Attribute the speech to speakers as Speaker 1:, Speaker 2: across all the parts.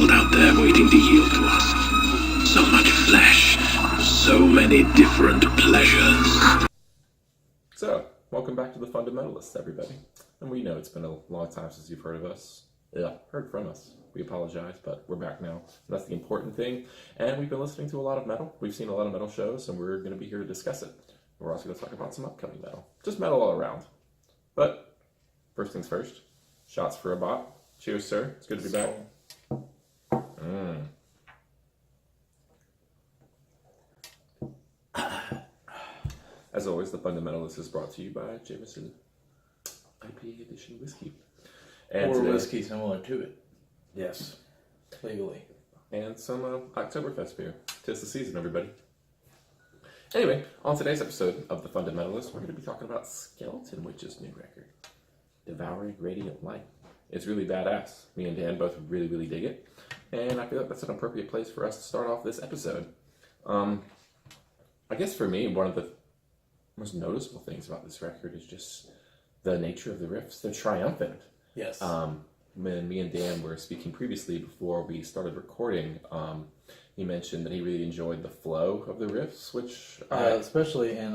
Speaker 1: world out there waiting to yield to us. So much flesh, so many different pleasures.
Speaker 2: So, welcome back to the Fundamentalists, everybody. And we know it's been a long time since you've heard of us. Yeah, heard from us. We apologize, but we're back now. That's the important thing. And we've been listening to a lot of metal. We've seen a lot of metal shows, and we're going to be here to discuss it. We're also going to talk about some upcoming metal. Just metal all around. But, first things first, shots for a bot. Cheers, sir. It's good to be back. As always, the Fundamentalist is brought to you by Jameson IPA Edition Whiskey. And
Speaker 3: or whiskey similar to it.
Speaker 2: Yes.
Speaker 3: Legally.
Speaker 2: And some Oktoberfest beer. 'Tis the season, everybody. Anyway, on today's episode of The Fundamentalists, we're going to be talking about Skeletonwitch's new record, Devouring Radiant Light. It's really badass. Me and Dan both really, really dig it. And I feel like that's an appropriate place for us to start off this episode. I guess for me, one of the most noticeable things about this record is just the nature of the riffs. They're triumphant.
Speaker 3: Yes.
Speaker 2: When me and Dan were speaking previously before we started recording, he mentioned that he really enjoyed the flow of the riffs, which
Speaker 3: especially in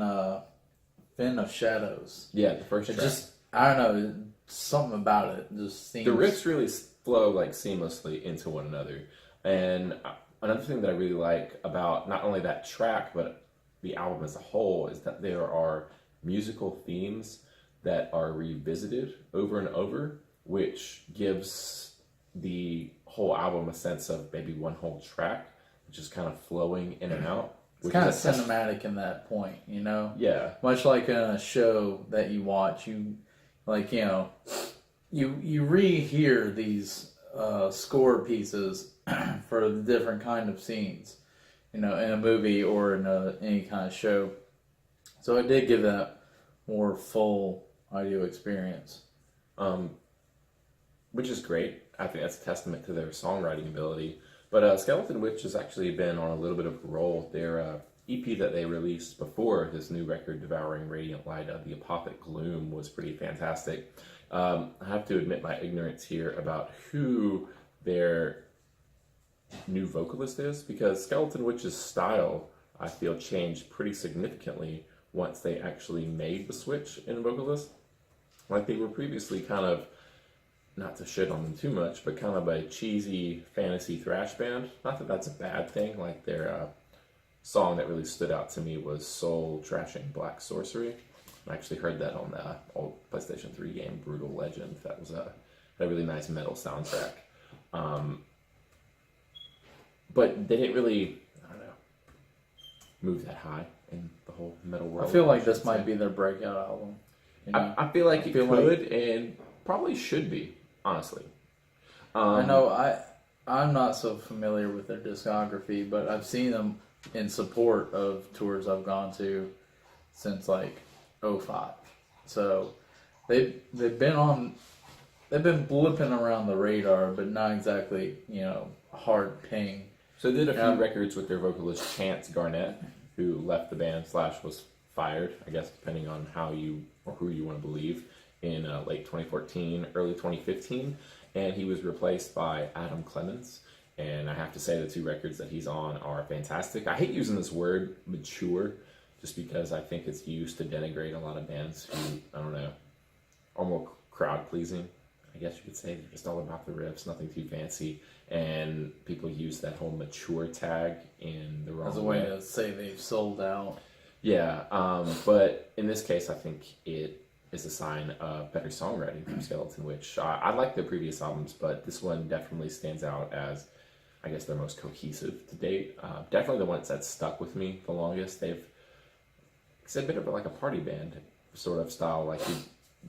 Speaker 3: Fin of Shadows.
Speaker 2: Yeah, the first
Speaker 3: track.
Speaker 2: Just
Speaker 3: I don't know, something about it just seems...
Speaker 2: The riffs really flow like seamlessly into one another. And another thing that I really like about not only that track, but the album as a whole, is that there are musical themes that are revisited over and over, which gives the whole album a sense of maybe one whole track, which is kind of flowing in and out.
Speaker 3: It's kind of cinematic in that point, you know?
Speaker 2: Yeah.
Speaker 3: Much like in a show that you watch, you rehear these score pieces for the different kind of scenes, in a movie or in any kind of show. So it did give that more full audio experience.
Speaker 2: Which is great. I think that's a testament to their songwriting ability. But Skeletonwitch has actually been on a little bit of a roll. Their EP that they released before this new record, Devouring Radiant Light, The Apothic Gloom, was pretty fantastic. I have to admit my ignorance here about who their new vocalist is, because Skeletonwitch's style, I feel, changed pretty significantly once they actually made the switch in vocalist. Like, they were previously kind of, not to shit on them too much, but kind of a cheesy fantasy thrash band. Not that that's a bad thing. Like, their song that really stood out to me was Soul Trashing Black Sorcery. I actually heard that on the old PlayStation 3 game, Brutal Legend. That was a really nice metal soundtrack. But they didn't really, I don't know, move that high in the whole metal world.
Speaker 3: I feel like this might be their breakout album.
Speaker 2: You know? I feel like it could and probably should be, honestly.
Speaker 3: I know I'm not so familiar with their discography, but I've seen them in support of tours I've gone to since like 2005. So they've been blipping around the radar, but not exactly, hard ping.
Speaker 2: So they did a few records with their vocalist Chance Garnett, who left the band / was fired, I guess, depending on how you or who you want to believe, in late 2014, early 2015, and he was replaced by Adam Clemens. And I have to say the two records that he's on are fantastic. I hate using this word, mature, just because I think it's used to denigrate a lot of bands who, I don't know, are more crowd-pleasing. I guess you could say they're just all about the riffs, nothing too fancy. And people use that whole mature tag in the wrong way.
Speaker 3: As a way to say they've sold out.
Speaker 2: Yeah, but in this case, I think it is a sign of better songwriting from Skeletonwitch. I like their previous albums, but this one definitely stands out as, I guess, their most cohesive to date. Definitely the ones that stuck with me the longest. It's a bit of like a party band sort of style. Like, you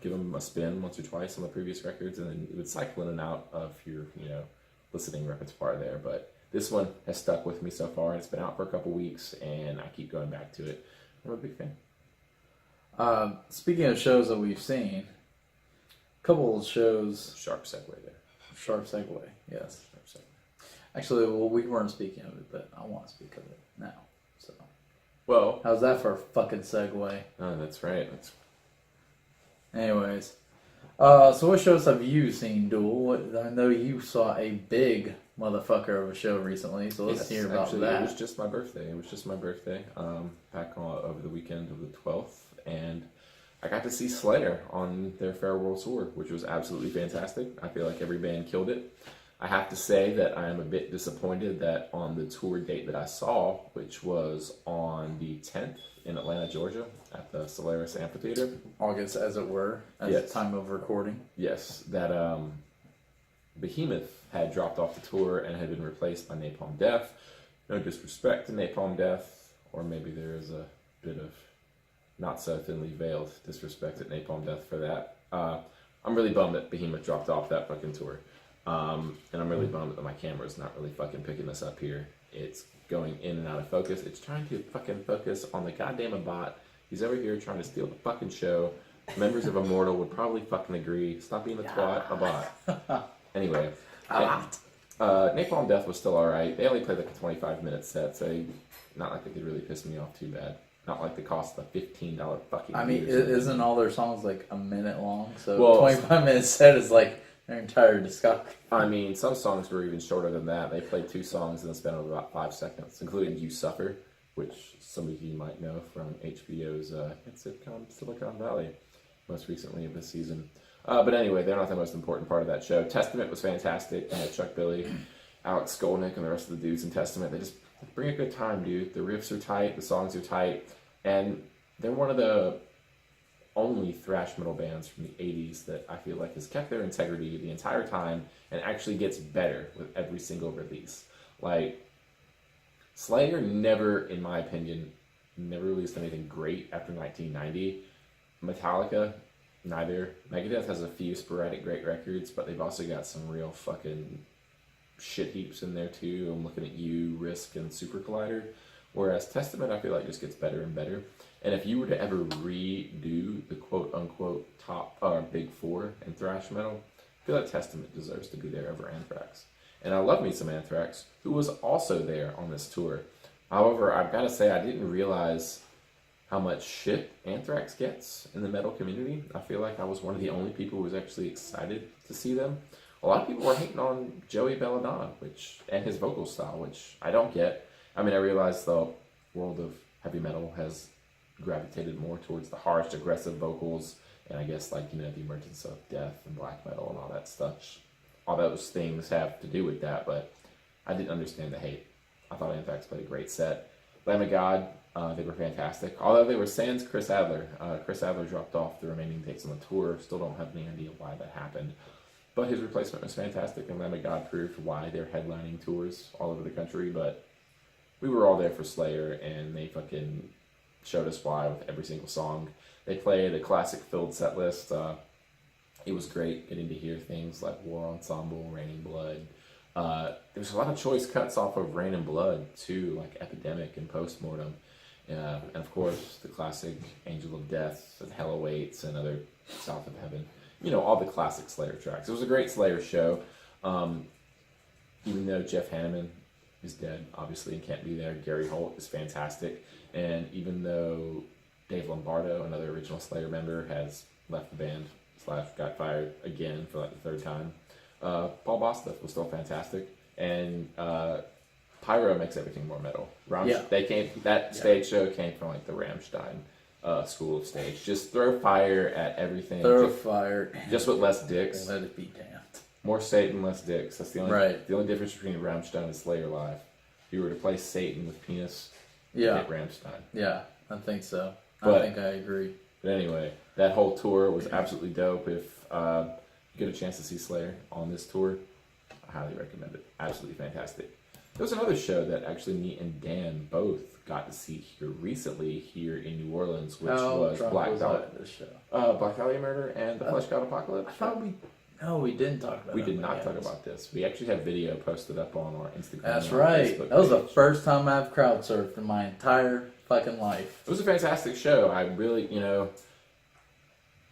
Speaker 2: give them a spin once or twice on the previous records, and then it would cycle in and out of your, listening repertoire there. But this one has stuck with me so far, and it's been out for a couple weeks, and I keep going back to it. I'm a big fan.
Speaker 3: Speaking of shows that we've seen, a couple of shows...
Speaker 2: Sharp segue there.
Speaker 3: Sharp segue, yes.
Speaker 2: Sharp segue.
Speaker 3: Actually, well, we weren't speaking of it, but I want to speak of it now. So,
Speaker 2: well,
Speaker 3: how's that for a fucking segue?
Speaker 2: Oh, that's right.
Speaker 3: Anyways, so what shows have you seen, Duel? I know you saw a big motherfucker of a show recently, so let's hear about that.
Speaker 2: It was just my birthday. Back over the weekend of the 12th, and I got to see Slayer on their farewell tour, which was absolutely fantastic. I feel like every band killed it. I have to say that I am a bit disappointed that on the tour date that I saw, which was on the 10th in Atlanta, Georgia, at the Solaris Amphitheater.
Speaker 3: August, as it were, at the time of recording.
Speaker 2: Yes, that Behemoth had dropped off the tour and had been replaced by Napalm Death. No disrespect to Napalm Death, or maybe there is a bit of not so thinly veiled disrespect at Napalm Death for that. I'm really bummed that Behemoth dropped off that fucking tour. And I'm really bummed that my camera's not really fucking picking this up here. It's going in and out of focus. It's trying to fucking focus on the goddamn Abbat. He's over here trying to steal the fucking show. Members of Immortal would probably fucking agree. Stop being a twat, Abbat. Anyway, Napalm Death was still alright. They only played like a 25-minute set, so not like they could really piss me off too bad. Not like the cost of $15 fucking.
Speaker 3: I mean, isn't all their songs like a minute long? So 25-minute set is like their entire discography.
Speaker 2: I mean, some songs were even shorter than that. They played 2 songs and then spent about 5 seconds, including "You Suffer," which some of you might know from HBO's sitcom Silicon Valley, most recently of this season. But anyway, they're not the most important part of that show. Testament was fantastic. Chuck Billy, Alex Skolnick, and the rest of the dudes in Testament, they just bring a good time, dude. The riffs are tight, the songs are tight, and they're one of the only thrash metal bands from the 80s that I feel like has kept their integrity the entire time and actually gets better with every single release. Like, Slayer never, in my opinion, never released anything great after 1990. Metallica, neither. Megadeth has a few sporadic great records, but they've also got some real fucking shit heaps in there too. I'm looking at You, Risk, and Super Collider. Whereas Testament, I feel like, just gets better and better. And if you were to ever redo the quote-unquote top big 4 in thrash metal, I feel like Testament deserves to be there over Anthrax. And I love me some Anthrax, who was also there on this tour. However, I've got to say, I didn't realize how much shit Anthrax gets in the metal community. I feel like I was one of the only people who was actually excited to see them. A lot of people were hating on Joey Belladonna, and his vocal style, which I don't get. I mean, I realize the world of heavy metal has gravitated more towards the harsh, aggressive vocals, and I guess, like, the emergence of death and black metal and all that stuff. All those things have to do with that, but I didn't understand the hate. I thought Anthrax played a great set. Lamb of God, they were fantastic. Although they were sans Chris Adler. Chris Adler dropped off the remaining dates on the tour. Still don't have any idea why that happened. But his replacement was fantastic, and Lamb of God proved why they're headlining tours all over the country. But we were all there for Slayer, and they fucking showed us why with every single song. They played a classic-filled set list. It was great getting to hear things like War Ensemble, Rain and Blood. There's a lot of choice cuts off of Rain and Blood, too, like Epidemic and Postmortem. And of course, the classic Angel of Death and Hell Awaits and other South of Heaven. All the classic Slayer tracks. It was a great Slayer show. Even though Jeff Hanneman is dead, obviously, and can't be there, Gary Holt is fantastic. And even though Dave Lombardo, another original Slayer member, has left the band / got fired again for like the 3rd time, Paul Bostaph was still fantastic. And Pyro makes everything more metal. Stage show came from like the Rammstein school of stage. Just throw fire at everything. Just with less dicks.
Speaker 3: Let it be damned.
Speaker 2: More Satan, less dicks. That's the only difference between Rammstein and Slayer live. If you were to play Satan with penis, you get Rammstein.
Speaker 3: Yeah, I think so. I think I agree.
Speaker 2: But anyway, that whole tour was absolutely dope. If you get a chance to see Slayer on this tour, I highly recommend it. Absolutely fantastic. There was another show that actually me and Dan both got to see here recently here in New Orleans, which was Black Dahlia Murder and the Flesh God Apocalypse.
Speaker 3: We didn't talk about it.
Speaker 2: We did not talk about this. We actually have video posted up on our Instagram.
Speaker 3: That's right. That was the first time I've crowd surfed in my entire fucking life.
Speaker 2: It was a fantastic show. I really, I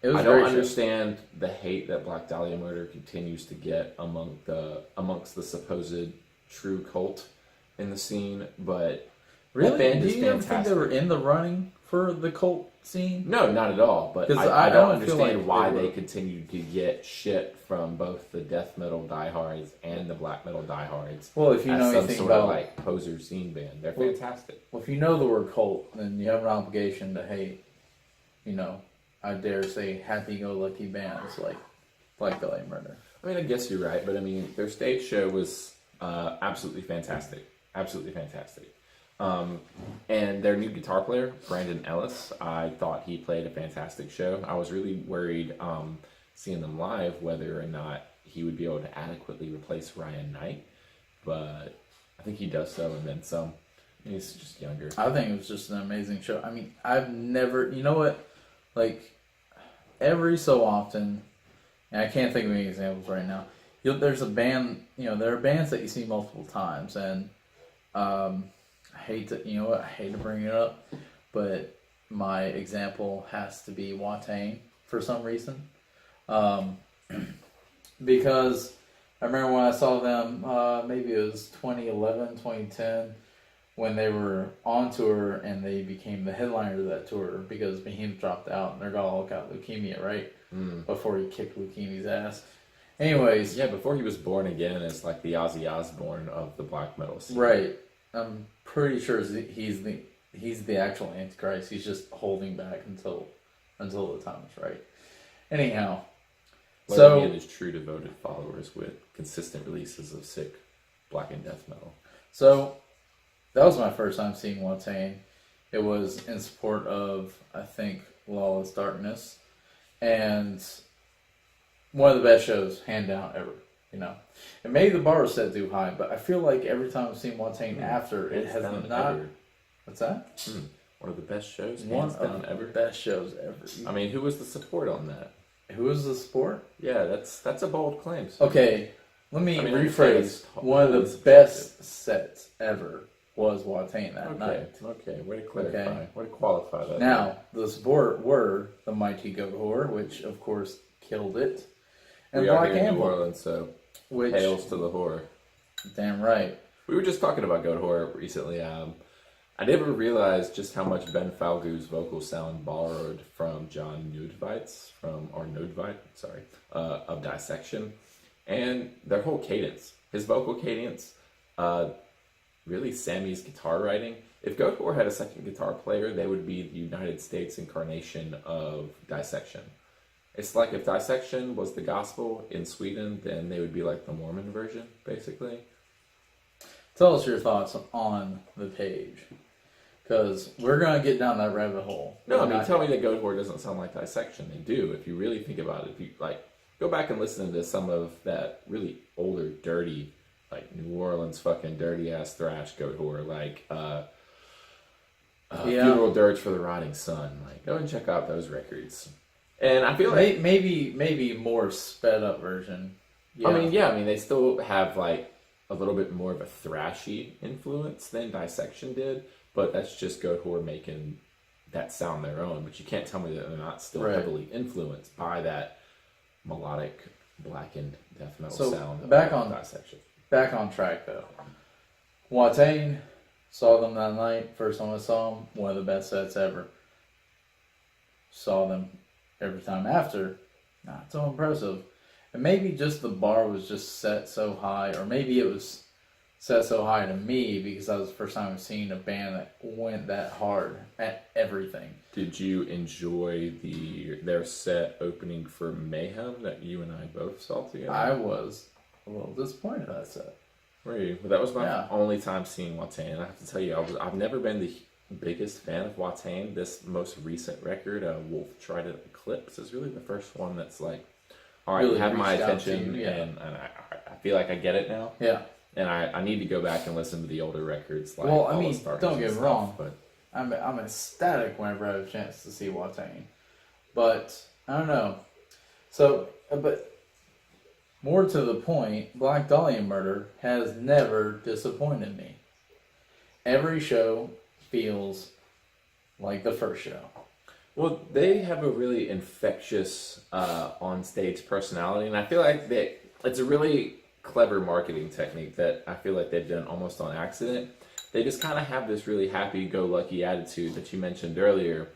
Speaker 2: don't understand the hate that Black Dahlia Murder continues to get amongst the supposed true cult in the scene, but
Speaker 3: Really?
Speaker 2: band
Speaker 3: Do
Speaker 2: is
Speaker 3: you ever think they
Speaker 2: fantastic.
Speaker 3: were in the running for the cult scene?
Speaker 2: No, not at all. But
Speaker 3: 'Cause
Speaker 2: I
Speaker 3: I
Speaker 2: don't
Speaker 3: don't feel
Speaker 2: understand
Speaker 3: like
Speaker 2: why
Speaker 3: they
Speaker 2: they
Speaker 3: were.
Speaker 2: continue to get shit from both the death metal diehards and the black metal diehards.
Speaker 3: Well, if you
Speaker 2: as
Speaker 3: know
Speaker 2: some
Speaker 3: anything
Speaker 2: sort of
Speaker 3: about,
Speaker 2: like poser scene band, they're fantastic.
Speaker 3: well, if you know the word cult, then you have an obligation to hate, you know, I dare say, happy-go-lucky bands like Black Dahlia Murder.
Speaker 2: I mean, I guess you're right, but I mean, their stage show was absolutely fantastic. Absolutely fantastic. And their new guitar player, Brandon Ellis, I thought he played a fantastic show. I was really worried seeing them live whether or not he would be able to adequately replace Ryan Knight, but I think he does so and then some. He's just younger.
Speaker 3: I think it was just an amazing show. I mean, I've never, you know what, like, every so often, and I can't think of any examples right now, there's a band, there are bands that you see multiple times, and I hate to bring it up, but my example has to be Watain for some reason. Because I remember when I saw them, maybe it was 2011, 2010, when they were on tour and they became the headliner of that tour because Behemoth dropped out and their guy all got leukemia, right? Before he kicked leukemia's ass. Anyways.
Speaker 2: Yeah, before he was born again as like the Ozzy Osbourne of the black metal scene.
Speaker 3: Right. I'm pretty sure he's the actual Antichrist. He's just holding back until the time is right. Anyhow.
Speaker 2: Letting in his true devoted followers with consistent releases of sick black and death metal.
Speaker 3: So that was my first time seeing Watain. It was in support of, I think, Lawless Darkness. And one of the best shows, hand down, ever. And maybe the bar was set too high, but I feel like every time I've seen Watain after, it has not.
Speaker 2: Ever.
Speaker 3: What's that?
Speaker 2: One of the best shows,
Speaker 3: One
Speaker 2: hands down,
Speaker 3: of
Speaker 2: ever.
Speaker 3: the best shows ever.
Speaker 2: I mean, who was the support on that?
Speaker 3: Who was the support?
Speaker 2: Yeah, that's a bold claim.
Speaker 3: Okay, let me rephrase.
Speaker 2: It's
Speaker 3: One of the
Speaker 2: totally
Speaker 3: best sets ever was Watain that night.
Speaker 2: Okay, way to clarify.
Speaker 3: Okay.
Speaker 2: Way to qualify that.
Speaker 3: Now, the support were the Mighty Goat Whore, which of course killed it, and
Speaker 2: we are
Speaker 3: Black
Speaker 2: here in New
Speaker 3: Anvil,
Speaker 2: Orleans, so
Speaker 3: which
Speaker 2: hails to the whore.
Speaker 3: damn right.
Speaker 2: We were just talking about Goat Whore recently. I never realized just how much Ben Falgout's vocal sound borrowed from John Nudvite, of Dissection, and their whole cadence, his vocal cadence, really Sammy's guitar writing. If Goat Whore had a second guitar player, they would be the United States incarnation of Dissection. It's like if Dissection was the gospel in Sweden, then they would be like the Mormon version, basically.
Speaker 3: Tell us your thoughts on the page, because we're gonna get down that rabbit hole.
Speaker 2: No, I mean, tell me that Goat Whore doesn't sound like Dissection. They do, if you really think about it. If you go back and listen to some of that really older, dirty, like New Orleans fucking dirty ass thrash Goat Whore, like Funeral Dirge for the Rotting Sun. Like, go and check out those records. And I feel like
Speaker 3: maybe more sped up version.
Speaker 2: Yeah. I mean, they still have like a little bit more of a thrashy influence than Dissection did, but that's just Goat Whore making that sound their own. But you can't tell me that they're not still heavily influenced by that melodic blackened death metal sound.
Speaker 3: Back on
Speaker 2: Dissection.
Speaker 3: Back on track though. Watain, saw them that night. First time I saw them, one of the best sets ever. Saw them every time after, not so impressive. And maybe just the bar was just set so high, or maybe it was set so high to me because that was the first time I've seen a band that went that hard at everything.
Speaker 2: Did you enjoy their set opening for Mayhem that you and I both saw together?
Speaker 3: I was a little disappointed in that set.
Speaker 2: Were you? Well, that was my only time seeing Watain. I have to tell you, I've never been the biggest fan of Watain. This most recent record, Wolf Tried It Eclipse, is really the first one that's like, all right, really have my attention, and I feel like I get it now.
Speaker 3: Yeah.
Speaker 2: And I need to go back and listen to the older records. Like,
Speaker 3: well, I mean, don't get me wrong,
Speaker 2: but
Speaker 3: I'm ecstatic whenever I have a chance to see Watain. But, I don't know. So, but more to the point, Black Dahlia Murder has never disappointed me. Every show feels like the first show.
Speaker 2: Well, they have a really infectious on-stage personality, and I feel like it's a really clever marketing technique that I feel like they've done almost on accident. They just kind of have this really happy-go-lucky attitude that you mentioned earlier,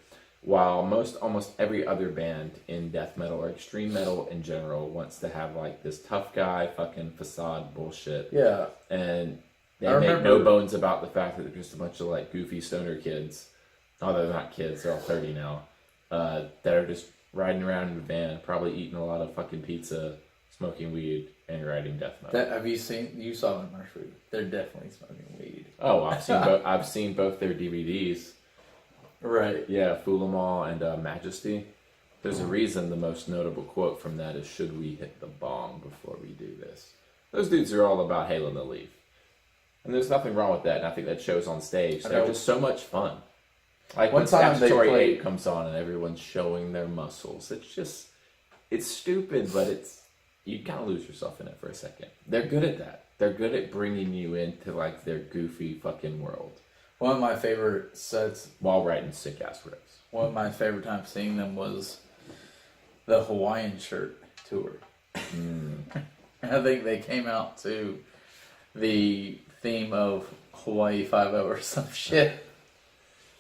Speaker 2: while almost every other band in death metal or extreme metal in general wants to have like this tough guy fucking facade bullshit.
Speaker 3: Yeah.
Speaker 2: And they make no bones about the fact that they're just a bunch of like goofy stoner kids. Although they're not kids, they're all 30 now. That are just riding around in a van, probably eating a lot of fucking pizza, smoking weed, and writing death metal.
Speaker 3: Have you seen? You saw them, Marshall. They're definitely smoking weed.
Speaker 2: Oh, I've seen both their DVDs.
Speaker 3: Right.
Speaker 2: Yeah, Fool 'Em All and Majesty. There's a reason the most notable quote from that is, "Should we hit the bong before we do this?" Those dudes are all about hailing the leaf. And there's nothing wrong with that, and I think that shows on stage. They're just so much fun. Like when Statutory 8 comes on and everyone's showing their muscles. It's stupid, but you kind of lose yourself in it for a second. They're good at that. They're good at bringing you into like their goofy fucking world.
Speaker 3: One of my favorite sets,
Speaker 2: while writing sick ass riffs.
Speaker 3: One of my favorite times seeing them was the Hawaiian Shirt tour. I think they came out to the theme of Hawaii 5-0 or some shit.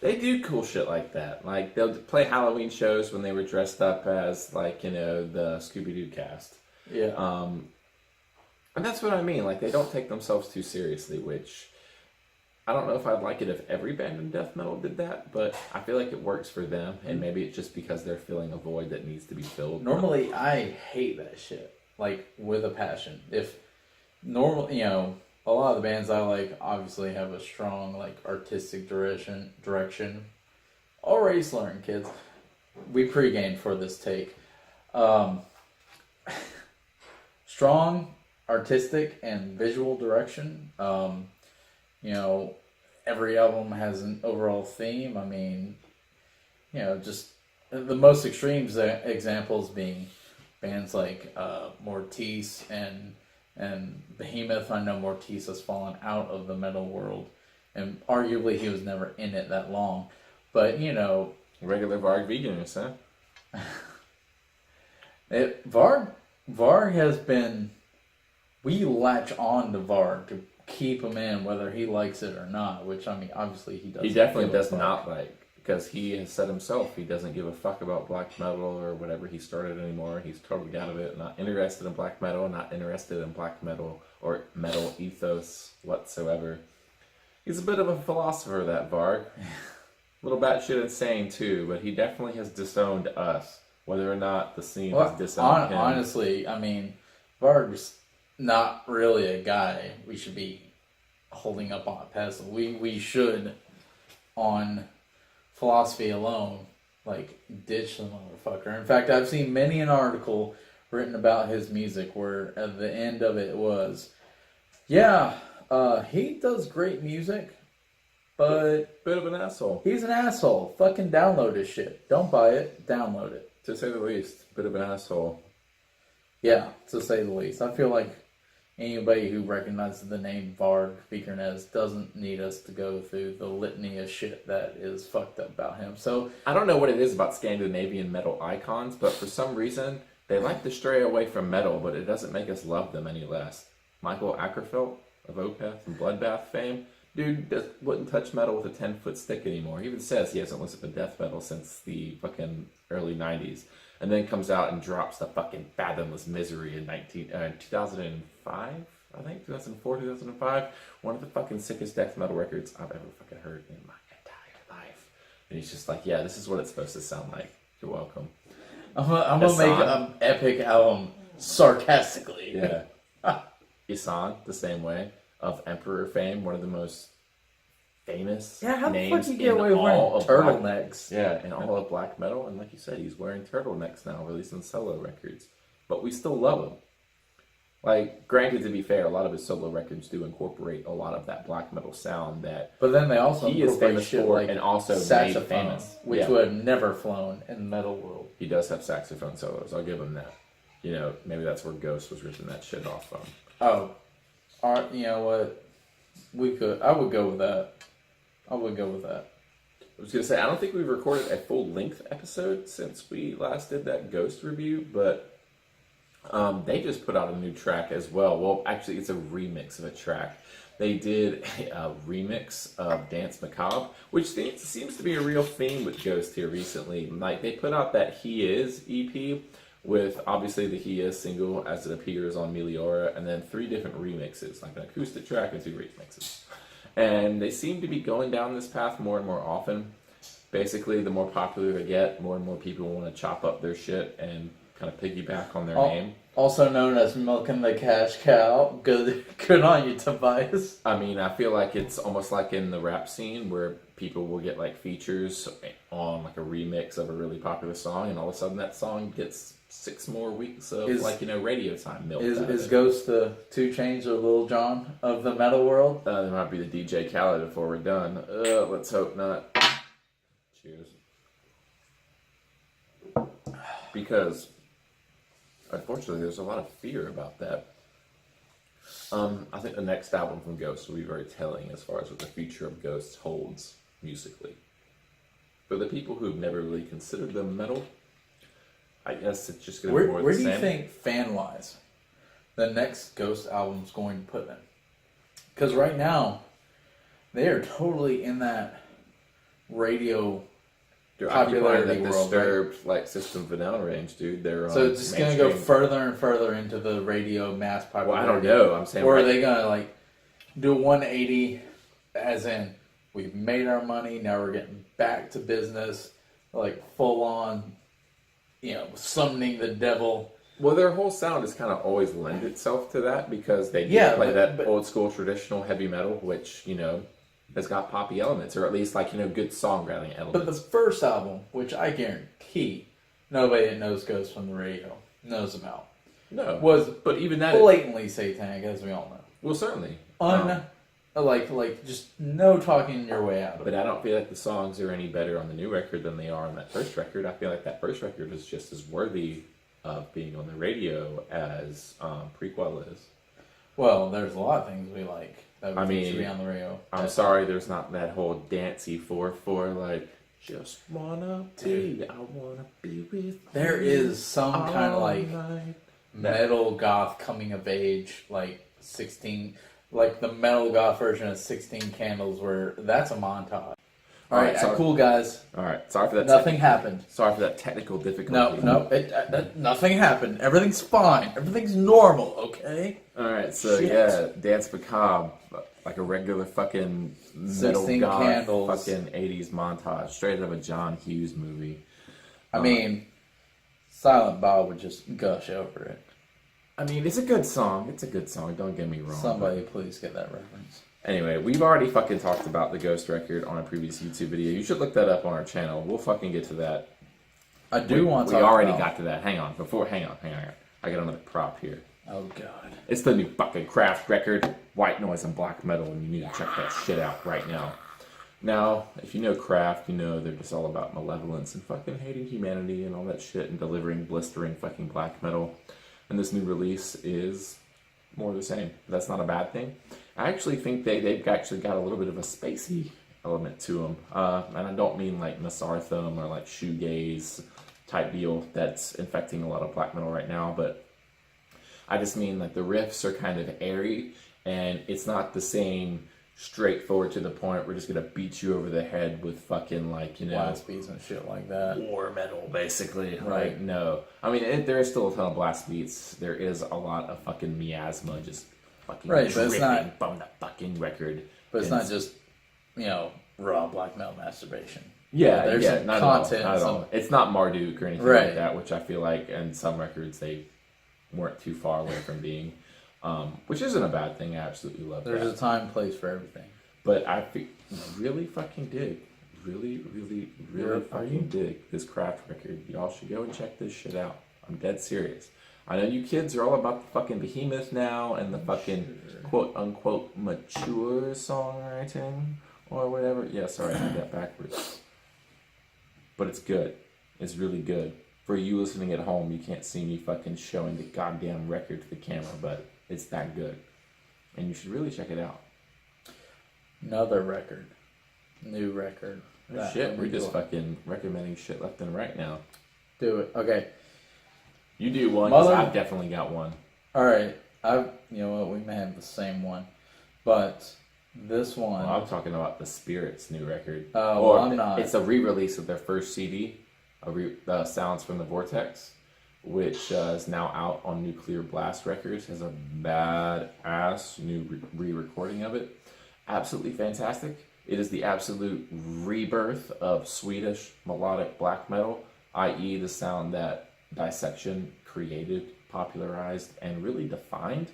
Speaker 2: They do cool shit like that. Like, they'll play Halloween shows when they were dressed up as, like, you know, the Scooby-Doo cast.
Speaker 3: Yeah.
Speaker 2: And that's what I mean. Like, they don't take themselves too seriously, which I don't know if I'd like it if every band in death metal did that, but I feel like it works for them, and maybe it's just because they're filling a void that needs to be filled.
Speaker 3: Normally, I hate that shit, like, with a passion. A lot of the bands I like obviously have a strong, like, artistic direction. Already slurring, kids. We pre-gamed for this take. Strong, artistic, and visual direction. Every album has an overall theme. I mean, just the most extreme examples being bands like Mortis and Behemoth. I know Mortis has fallen out of the metal world, and arguably he was never in it that long. But,
Speaker 2: regular Varg veganist, huh?
Speaker 3: Varg has been... We latch on to Varg to keep him in whether he likes it or not, which, I mean, obviously he does.
Speaker 2: He definitely does not like, because he has said himself he doesn't give a fuck about black metal or whatever he started anymore. He's totally out of it, not interested in black metal, not interested in black metal or metal ethos whatsoever. He's a bit of a philosopher, that Varg. A little batshit insane too, but he definitely has disowned us, whether or not the scene has disowned him.
Speaker 3: Honestly, I mean, Varg's not really a guy we should be holding up on a pedestal. We should, on philosophy alone, like, ditch the motherfucker. In fact, I've seen many an article written about his music where at the end of it was, he does great music, but
Speaker 2: bit of an asshole.
Speaker 3: He's an asshole. Fucking download his shit. Don't buy it. Download it.
Speaker 2: To say the least, bit of an asshole.
Speaker 3: Yeah, to say the least. I feel like anybody who recognizes the name Varg Vikernes doesn't need us to go through the litany of shit that is fucked up about him. So
Speaker 2: I don't know what it is about Scandinavian metal icons, but for some reason they like to stray away from metal, but it doesn't make us love them any less. Michael Ackerfeld of Opeth and Bloodbath fame, dude wouldn't touch metal with a 10-foot stick anymore. He even says he hasn't listened to death metal since the fucking early 90s. And then comes out and drops the fucking Fathomless Misery in 2005, I think, 2004, 2005. One of the fucking sickest death metal records I've ever fucking heard in my entire life. And he's just like, yeah, this is what it's supposed to sound like. You're welcome.
Speaker 3: I'm gonna make an epic album sarcastically.
Speaker 2: Yeah. Isan, the same way, of Emperor fame, one of the most famous
Speaker 3: how the
Speaker 2: names
Speaker 3: fuck you get away with wearing turtlenecks?
Speaker 2: In all of black metal, and like you said, he's wearing turtlenecks now, releasing solo records. But we still love him. Like, granted, to be fair, a lot of his solo records do incorporate a lot of that black metal sound that.
Speaker 3: But then they also
Speaker 2: he is famous for,
Speaker 3: like,
Speaker 2: and also made famous,
Speaker 3: which would have never flown in the metal world.
Speaker 2: He does have saxophone solos. I'll give him that. Maybe that's where Ghost was ripping that shit off from.
Speaker 3: Oh, you know what? I would go with that. I was
Speaker 2: going to say, I don't think we've recorded a full-length episode since we last did that Ghost review, but They just put out a new track as well. Well, actually, it's a remix of a track. They did a remix of Dance Macabre, which seems to be a real theme with Ghost here recently. Like, they put out that He Is EP with, obviously, the He Is single as it appears on Meliora, and then 3 different remixes, like an acoustic track and 2 remixes. And they seem to be going down this path more and more often. Basically, the more popular they get, more and more people want to chop up their shit and kind of piggyback on their name.
Speaker 3: Also known as milking the cash cow. Good on you, Tobias.
Speaker 2: I mean, I feel like it's almost like in the rap scene where people will get like features on like a remix of a really popular song, and all of a sudden that song gets 6 more weeks of radio time.
Speaker 3: Is Ghost the 2 Chainz or Lil Jon of the metal world?
Speaker 2: There might be the DJ Khaled before we're done. Let's hope not. Cheers. Because unfortunately, there's a lot of fear about that. I think the next album from Ghost will be very telling as far as what the future of Ghost holds musically. For the people who've never really considered them metal, I guess it's just going to be more the same.
Speaker 3: Where do you think, fan-wise, the next Ghost album is going to put them? Because right now, they are totally in that radio
Speaker 2: They're
Speaker 3: popularity
Speaker 2: occupying that
Speaker 3: world,
Speaker 2: disturbed like System of a Down range, dude. They're
Speaker 3: so it's just going to go further and further into the radio mass popularity.
Speaker 2: Well, I don't know. I'm saying,
Speaker 3: or are they going to like do a 180, as in we've made our money, now we're getting back to business, like full on, summoning the devil.
Speaker 2: Well, their whole sound has kind of always lent itself to that because they play that old school traditional heavy metal, which has got poppy elements, or at least good songwriting elements.
Speaker 3: But the first album, which I guarantee nobody that knows Ghost from the radio knows about,
Speaker 2: but even that
Speaker 3: blatantly satanic, as we all know.
Speaker 2: Well, certainly,
Speaker 3: like just no talking your way out of it.
Speaker 2: But I don't feel like the songs are any better on the new record than they are on that first record. I feel like that first record is just as worthy of being on the radio as Prequel is.
Speaker 3: Well, there's a lot of things we like that we think should be on the radio.
Speaker 2: I'm sorry, there's not that whole dancey 4/4 like just wanna be, I wanna be with.
Speaker 3: There is some kind of like metal goth coming of age, like 16, like the metal goth version of 16 Candles, where that's a montage. All right, cool guys.
Speaker 2: All right, sorry for that.
Speaker 3: Nothing happened.
Speaker 2: Sorry for that technical difficulty.
Speaker 3: No, nothing happened. Everything's fine. Everything's normal. Okay.
Speaker 2: All right, so yeah, Dance Macabre, like a regular fucking metal goth, fucking 80s montage, straight out of a John Hughes movie.
Speaker 3: I mean, Silent Bob would just gush over it.
Speaker 2: I mean, it's a good song. It's a good song. Don't get me wrong.
Speaker 3: Somebody please get that reference.
Speaker 2: Anyway, we've already fucking talked about the Ghost record on a previous YouTube video. You should look that up on our channel. We'll fucking get to that.
Speaker 3: I do want to.
Speaker 2: We already got to that. Hang on. Hang on. I got another prop here.
Speaker 3: Oh, God.
Speaker 2: It's the new fucking Kraft record, White Noise and Black Metal, and you need to check that shit out right now. Now, if you know Kraft, you know they're just all about malevolence and fucking hating humanity and all that shit and delivering blistering fucking black metal. And this new release is more of the same. That's not a bad thing. I actually think they've actually got a little bit of a spacey element to them. And I don't mean like Nasartham or like shoegaze type deal that's infecting a lot of black metal right now, but I just mean like the riffs are kind of airy and it's not the same straightforward to the point we're just gonna beat you over the head with fucking
Speaker 3: blast beats and shit like that.
Speaker 2: War metal, basically.
Speaker 3: Right.
Speaker 2: Like, no. I mean, there is still a ton of blast beats. There is a lot of fucking miasma just fucking dripping from the fucking record.
Speaker 3: But it's not just, raw black metal masturbation.
Speaker 2: Yeah,
Speaker 3: there's some
Speaker 2: not
Speaker 3: content.
Speaker 2: Not at all. It's not Marduk or anything like that, which I feel like in some records they weren't too far away from being. Which isn't a bad thing. I absolutely love
Speaker 3: There's a time and place for everything.
Speaker 2: But I really fucking dig. Really fucking dig this Kraft record. Y'all should go and check this shit out. I'm dead serious. I know you kids are all about the fucking behemoth now and the fucking quote-unquote mature songwriting or whatever. Yeah, sorry, I had that backwards. But it's good. It's really good. For you listening at home, you can't see me fucking showing the goddamn record to the camera, but it's that good. And you should really check it out.
Speaker 3: Another record. New record.
Speaker 2: Shit, we're just fucking recommending shit left and right now.
Speaker 3: Do it. Okay.
Speaker 2: You do one, because I've definitely got one.
Speaker 3: Alright, you know what, we may have the same one. But this one...
Speaker 2: Well, I'm talking about the Spirit's new record.
Speaker 3: Well, I'm not.
Speaker 2: It's a re-release of their first CD, Sounds from the Vortex, which is now out on Nuclear Blast Records. Has a bad-ass new re-recording of it. Absolutely fantastic. It is the absolute rebirth of Swedish melodic black metal, i.e. the sound that Dissection created, popularized, and really defined.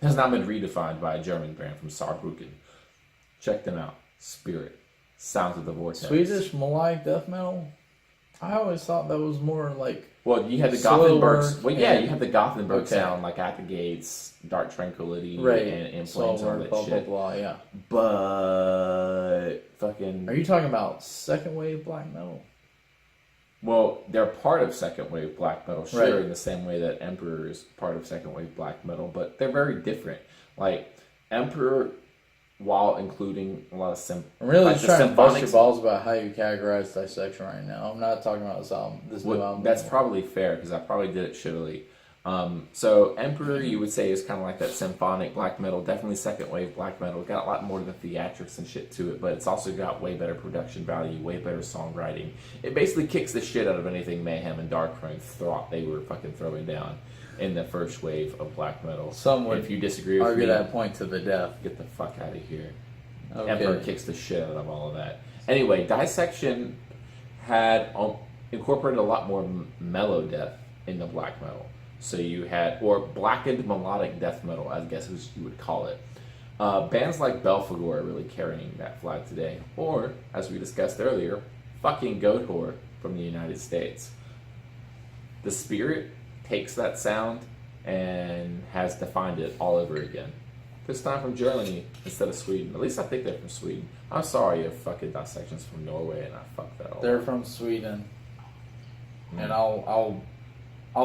Speaker 2: Has now been redefined by a German band from Saarbrücken. Check them out. Spirit. Sounds of the Vortex.
Speaker 3: Swedish melodic death metal? I always thought that was more like...
Speaker 2: Well, you had the Gothenburg... Well, yeah, you had the Gothenburg sound, like At the Gates, Dark Tranquility, and In Flames, and all that shit.
Speaker 3: Blah, blah, yeah.
Speaker 2: But... fucking...
Speaker 3: Are you talking about second wave black metal?
Speaker 2: Well, they're part of second wave black metal, sure, in the same way that Emperor is part of second wave black metal, but they're very different. Like, Emperor, while including a lot of
Speaker 3: I'm really just trying to bust your balls about how you categorize Dissection right now. I'm not talking about this new album.
Speaker 2: That's probably fair, because I probably did it shittily. So Emperor, you would say, is kind of like that symphonic black metal, definitely second wave black metal. Got a lot more of the theatrics and shit to it, but it's also got way better production value, way better songwriting. It basically kicks the shit out of anything Mayhem and Darkthrone thought they were fucking throwing down in the first wave of black metal.
Speaker 3: Some would,
Speaker 2: if you disagree with me,
Speaker 3: argue that point to the death.
Speaker 2: Get the fuck out of here.
Speaker 3: Okay.
Speaker 2: Emperor kicks the shit out of all of that. Anyway, Dissection had incorporated a lot more mellow death in the black metal. So you had, or blackened melodic death metal, I guess as you would call it. Bands like Belphegor are really carrying that flag today. Or, as we discussed earlier, fucking Goatwhore from the United States. The Spirit takes that sound and has defined it all over again. This time from Germany instead of Sweden. At least I think they're from Sweden. I'm sorry if fucking Dissection's from Norway and I fucked that all
Speaker 3: They're
Speaker 2: up.
Speaker 3: from Sweden. And I'll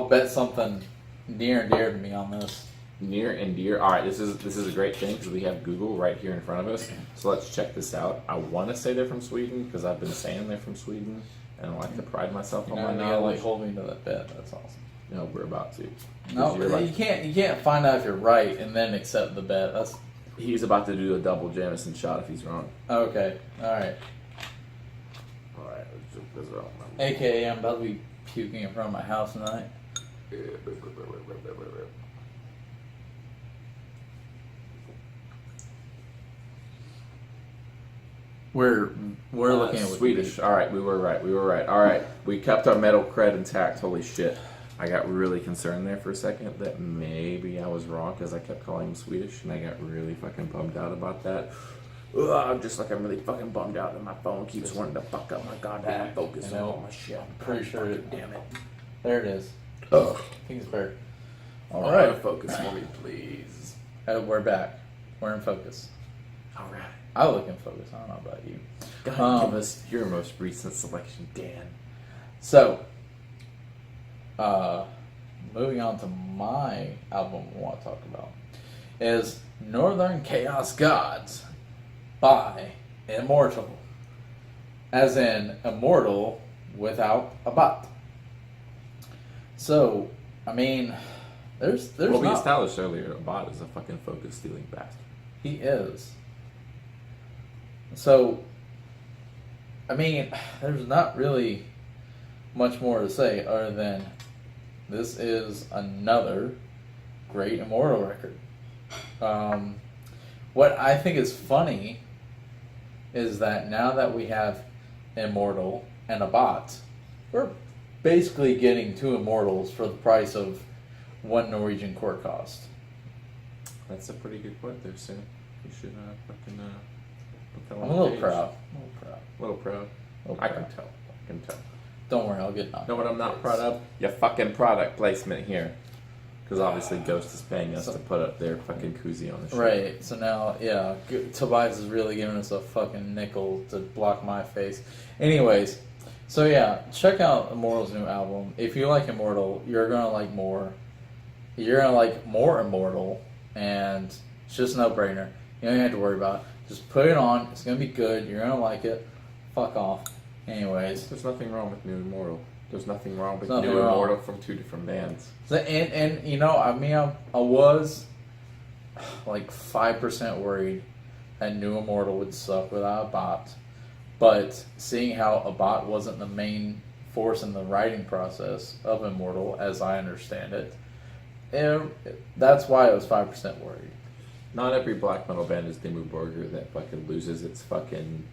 Speaker 3: bet something near and dear to me on this.
Speaker 2: Near and dear. All right, this is a great thing because we have Google right here in front of us. So let's check this out. I want to say they're from Sweden because I've been saying they're from Sweden, and I like to pride myself on my knowledge.
Speaker 3: Like hold me to that bet. That's awesome.
Speaker 2: No, we're about to.
Speaker 3: No, you can't find out if you're right and then accept the bet.
Speaker 2: He's about to do a double Jameson shot if he's wrong.
Speaker 3: Okay. All right.
Speaker 2: All right. Let's check this out.
Speaker 3: AKA, I'm about to be puking in front of my house tonight. We're looking at
Speaker 2: Swedish. All right, we were right. All right, we kept our metal cred intact. Holy shit! I got really concerned there for a second that maybe I was wrong because I kept calling him Swedish, and I got really fucking bummed out about that. I'm really fucking bummed out that my phone keeps wanting to fuck up my goddamn focus on all my shit.
Speaker 3: I'm pretty sure.
Speaker 2: Damn it.
Speaker 3: There it is.
Speaker 2: Ugh.
Speaker 3: Kingsburg.
Speaker 2: All right, focus for me, please.
Speaker 3: We're back. We're in focus.
Speaker 2: All right.
Speaker 3: I look in focus. I don't know about you.
Speaker 2: Go ahead and give us your most recent selection, Dan.
Speaker 3: So, moving on to my album I want to talk about is Northern Chaos Gods by Immortal. As in, immortal without a bot. So, I mean, there's
Speaker 2: well, we established earlier, a bot is a fucking focus stealing bastard.
Speaker 3: He is. So, I mean, there's not really much more to say other than this is another great Immortal record. What I think is funny is that now that we have Immortal and a bot, we're basically getting two Immortals for the price of one Norwegian court cost.
Speaker 2: That's a pretty good point there, Sam. You should fucking put that on
Speaker 3: I'm
Speaker 2: the
Speaker 3: a little
Speaker 2: page.
Speaker 3: proud.
Speaker 2: I can tell.
Speaker 3: Don't worry, I'll get knocked.
Speaker 2: Know what I'm not proud of? Your fucking product placement here. Because obviously Ghost is paying us to put up their fucking koozie on the show.
Speaker 3: Right, so now, yeah, Tobias is really giving us a fucking nickel to block my face. Anyways, so yeah, check out Immortal's new album. If you like Immortal, you're going to like more. You're going to like more Immortal, and it's just a no-brainer. You don't even have to worry about it. Just put it on. It's going to be good. You're going to like it. Fuck off. Anyways.
Speaker 2: There's nothing wrong with new Immortal. There's nothing wrong with New Immortal from two different bands.
Speaker 3: And you know, I mean, I was like 5% worried that New Immortal would suck without a bot. But seeing how a bot wasn't the main force in the writing process of Immortal, as I understand it, that's why I was 5% worried.
Speaker 2: Not every black metal band is Dimmu Borgir that fucking loses its fucking...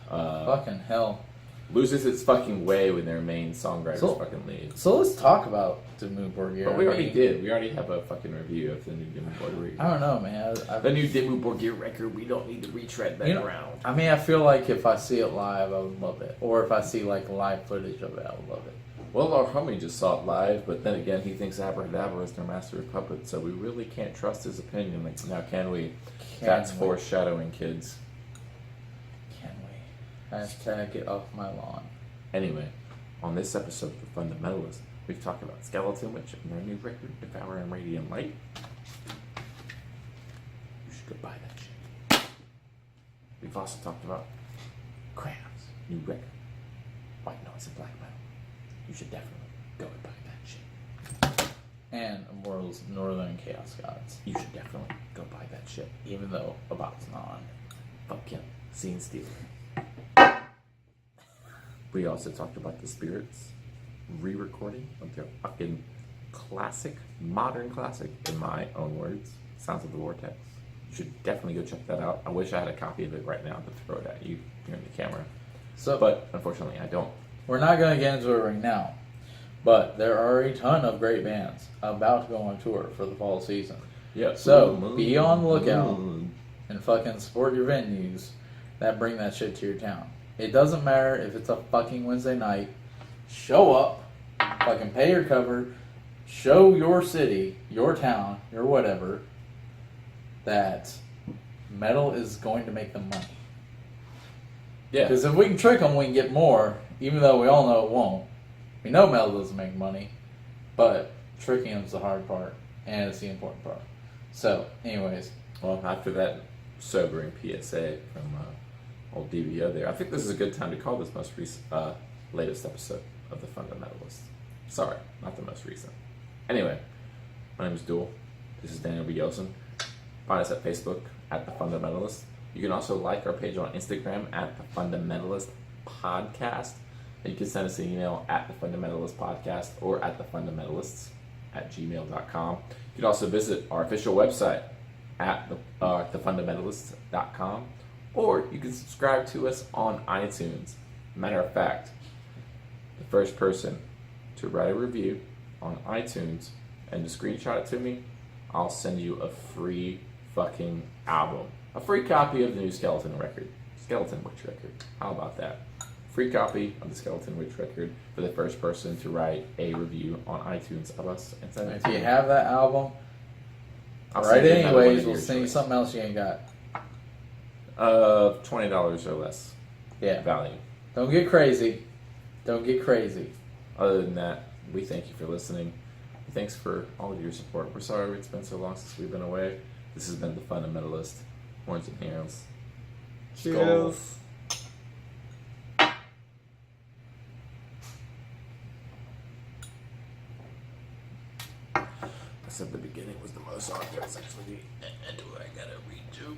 Speaker 3: fucking hell.
Speaker 2: Loses its fucking way when their main songwriters fucking leave.
Speaker 3: So let's talk about Dimmu Borgir.
Speaker 2: But we already did. We already have a fucking review of the new Dimmu Borgir.
Speaker 3: I don't know, man.
Speaker 2: The new Dimmu Borgir record, we don't need to retread that ground.
Speaker 3: I mean, I feel like if I see it live, I would love it. Or if I see like live footage of it, I would love it.
Speaker 2: Well, our homie just saw it live, but then again, he thinks Abracadabra is their master of puppets, so we really can't trust his opinion. Like, now, can we? That's foreshadowing, kids.
Speaker 3: Can we? Hashtag get off my lawn.
Speaker 2: Anyway, on this episode of The Fundamentalists, we've talked about Skeletonwitch and their new record, Devouring Radiant Light. You should go buy that shit. We've also talked about Crab's new record, White Noise and Black Metal. You should definitely go and buy that shit.
Speaker 3: And Immortal's Northern Chaos Gods.
Speaker 2: You should definitely go buy that shit.
Speaker 3: Even though a bot's not on.
Speaker 2: Fuck yeah. Scene stealer. We also talked about the Spirits re-recording of their fucking classic, modern classic, in my own words, Sounds of the Vortex. You should definitely go check that out. I wish I had a copy of it right now to throw it at you here in the camera. But unfortunately, I don't.
Speaker 3: We're not going to get into it right now. But there are a ton of great bands about to go on tour for the fall season.
Speaker 2: Yeah.
Speaker 3: So be on the lookout and fucking support your venues that bring that shit to your town. It doesn't matter if it's a fucking Wednesday night. Show up, fucking pay your cover, show your city, your town, your whatever, that metal is going to make them money.
Speaker 2: Yeah.
Speaker 3: Because if we can trick them, we can get more, even though we all know it won't. We know metal doesn't make money, but tricking them is the hard part, and it's the important part. So, anyways.
Speaker 2: Well, after that sobering PSA from old DVO there, I think this is a good time to call this most recent, latest episode of The Fundamentalists. Sorry, not the most recent. Anyway, my name is Duel. This is Daniel B. Yosen. Find us at Facebook at The Fundamentalists. You can also like our page on Instagram at The Fundamentalist Podcast. And you can send us an email at The Fundamentalist Podcast or at thefundamentalists@gmail.com. You can also visit our official website at thefundamentalists.com, or you can subscribe to us on iTunes. Matter of fact, the first person to write a review on iTunes and to screenshot it to me, I'll send you a free fucking album. A free copy of the new Skeletonwitch record. How about that? Free copy of the Skeletonwitch record for the first person to write a review on iTunes of us and send it to
Speaker 3: you. If you have that album, write it anyways. We'll send you something else you ain't got.
Speaker 2: $20 or less.
Speaker 3: Yeah.
Speaker 2: Value.
Speaker 3: Don't get crazy.
Speaker 2: Other than that, we thank you for listening. Thanks for all of your support. We're sorry it's been so long since we've been away. This has been The Fundamentalist. Horns and Heroes.
Speaker 3: Cheers.
Speaker 2: I said the beginning was the most awkward sex with me. And do I gotta read you?